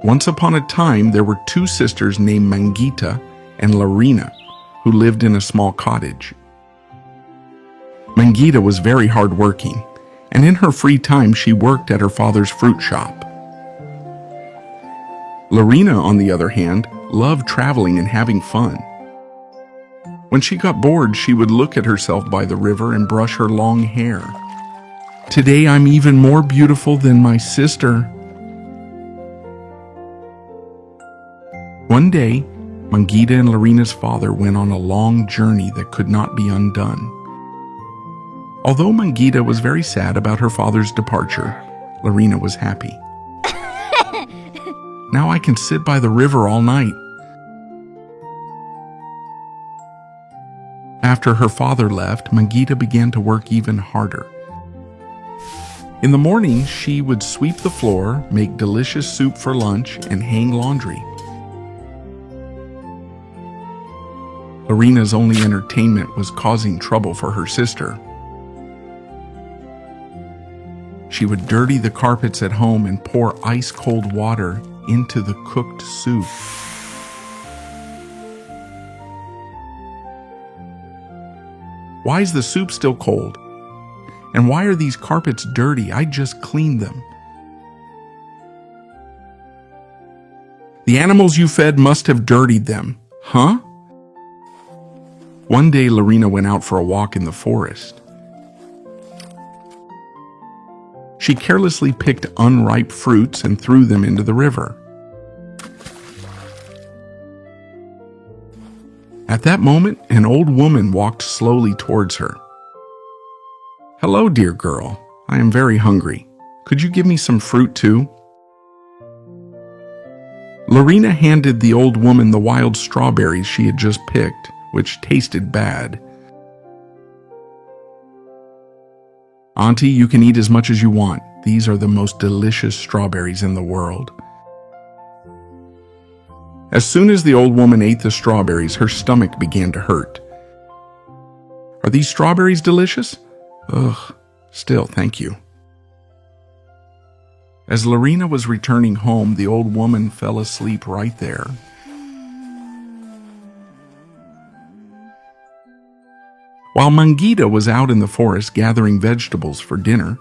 Once upon a time, there were two sisters named Mangita and Larina who lived in a small cottage. Mangita was very hardworking, and in her free time she worked at her father's fruit shop. Larina, on the other hand, loved traveling and having fun. When she got bored, she would look at herself by the river and brush her long hair. "Today I'm even more beautiful than my sister." One day, Mangita and Larina's father went on a long journey that could not be undone. Although Mangita was very sad about her father's departure, Larina was happy. "Now I can sit by the river all night." After her father left, Mangita began to work even harder. In the morning, she would sweep the floor, make delicious soup for lunch, and hang laundry. Larina's only entertainment was causing trouble for her sister. She would dirty the carpets at home and pour ice-cold water into the cooked soup. "Why is the soup still cold? And why are these carpets dirty? I just cleaned them." "The animals you fed must have dirtied them, huh?" One day, Larina went out for a walk in the forest. She carelessly picked unripe fruits and threw them into the river. At that moment, an old woman walked slowly towards her. "Hello, dear girl. I am very hungry. Could you give me some fruit too?" Larina handed the old woman the wild strawberries she had just picked, which tasted bad. "Auntie, you can eat as much as you want. These are the most delicious strawberries in the world." As soon as the old woman ate the strawberries, her stomach began to hurt. "Are these strawberries delicious?" "Ugh, still, thank you." As Larina was returning home, the old woman fell asleep right there. While Mangita was out in the forest gathering vegetables for dinner,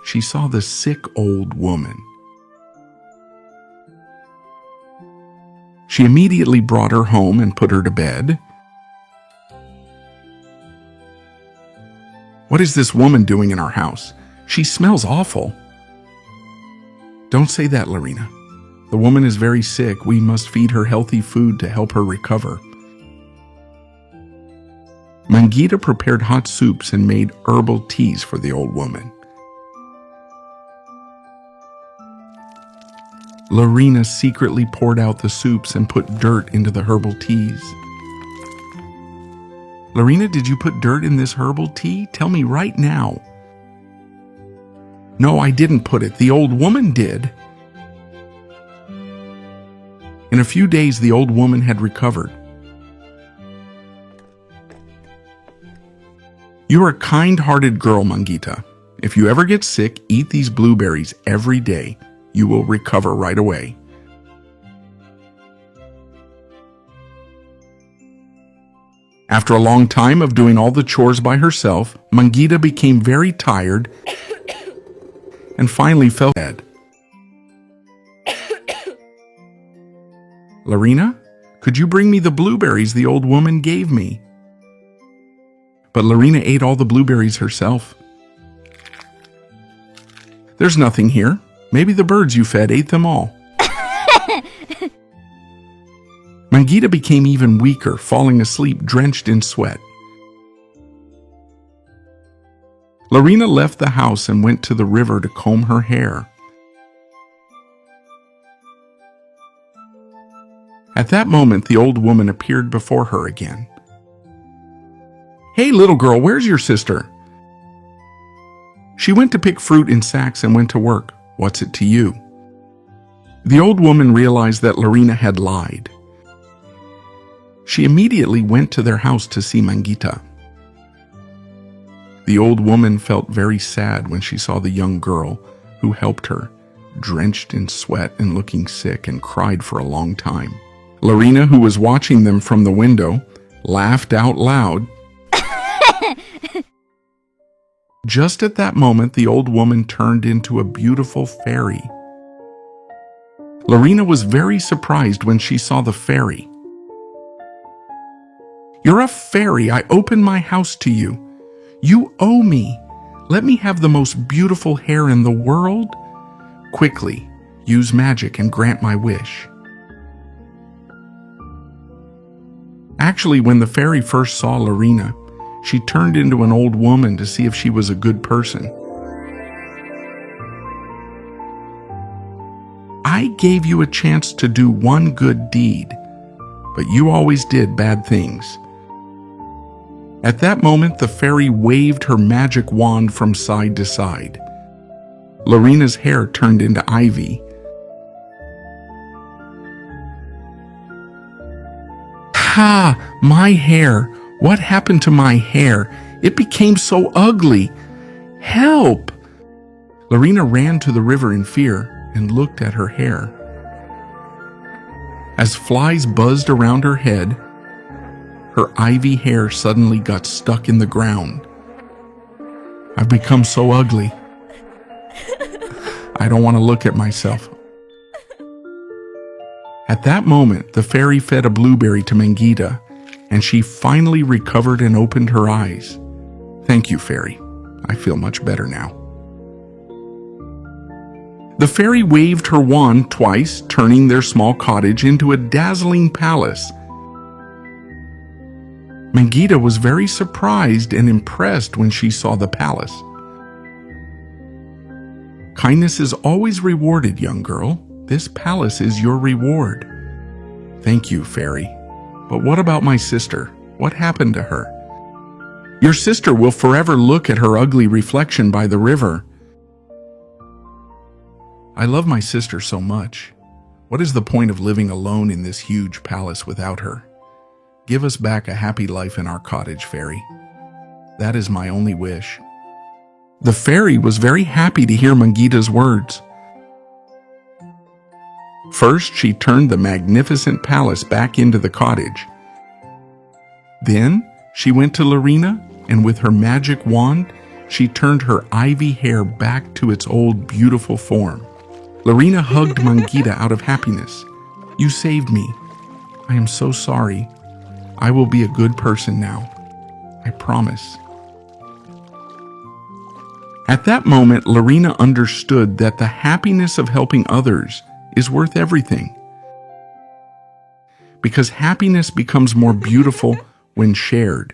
she saw the sick old woman. She immediately brought her home and put her to bed. "What is this woman doing in our house? She smells awful." "Don't say that, Larina. The woman is very sick. We must feed her healthy food to help her recover." Mangita prepared hot soups and made herbal teas for the old woman. Larina secretly poured out the soups and put dirt into the herbal teas. "Larina, did you put dirt in this herbal tea? Tell me right now." "No, I didn't put it. The old woman did." In a few days, the old woman had recovered. "You are a kind-hearted girl, Mangita. If you ever get sick, eat these blueberries every day. You will recover right away." After a long time of doing all the chores by herself, Mangita became very tired and finally fell dead. "Larina, could you bring me the blueberries the old woman gave me?" But Larina ate all the blueberries herself. "There's nothing here. Maybe the birds you fed ate them all." Mangita became even weaker, falling asleep drenched in sweat. Larina left the house and went to the river to comb her hair. At that moment, the old woman appeared before her again. "Hey, little girl, where's your sister?" "She went to pick fruit in sacks and went to work. What's it to you?" The old woman realized that Larina had lied. She immediately went to their house to see Mangita. The old woman felt very sad when she saw the young girl who helped her drenched in sweat and looking sick, and cried for a long time. Larina, who was watching them from the window, laughed out loud. Just at that moment, the old woman turned into a beautiful fairy. Larina was very surprised when she saw the fairy. "You're a fairy. I opened my house to you. You owe me. Let me have the most beautiful hair in the world. Quickly, use magic and grant my wish." Actually, when the fairy first saw Larina, she turned into an old woman to see if she was a good person. "I gave you a chance to do one good deed, but you always did bad things." At that moment, the fairy waved her magic wand from side to side. Larina's hair turned into ivy. "Ha! My hair! What happened to my hair? It became so ugly! Help!" Larina ran to the river in fear and looked at her hair. As flies buzzed around her head, her ivy hair suddenly got stuck in the ground. "I've become so ugly. I don't want to look at myself." At that moment, the fairy fed a blueberry to Mangita, and she finally recovered and opened her eyes. "Thank you, fairy. I feel much better now." The fairy waved her wand twice, turning their small cottage into a dazzling palace. Mangita was very surprised and impressed when she saw the palace. "Kindness is always rewarded, young girl. This palace is your reward." "Thank you, fairy. But what about my sister? What happened to her?" "Your sister will forever look at her ugly reflection by the river." "I love my sister so much. What is the point of living alone in this huge palace without her? Give us back a happy life in our cottage, fairy. That is my only wish." The fairy was very happy to hear Mangita's words. First, she turned the magnificent palace back into the cottage. Then, she went to Larina, and with her magic wand, she turned her ivy hair back to its old beautiful form. Larina hugged Mangita out of happiness. "You saved me. I am so sorry. I will be a good person now. I promise." At that moment, Larina understood that the happiness of helping others is worth everything. Because happiness becomes more beautiful when shared.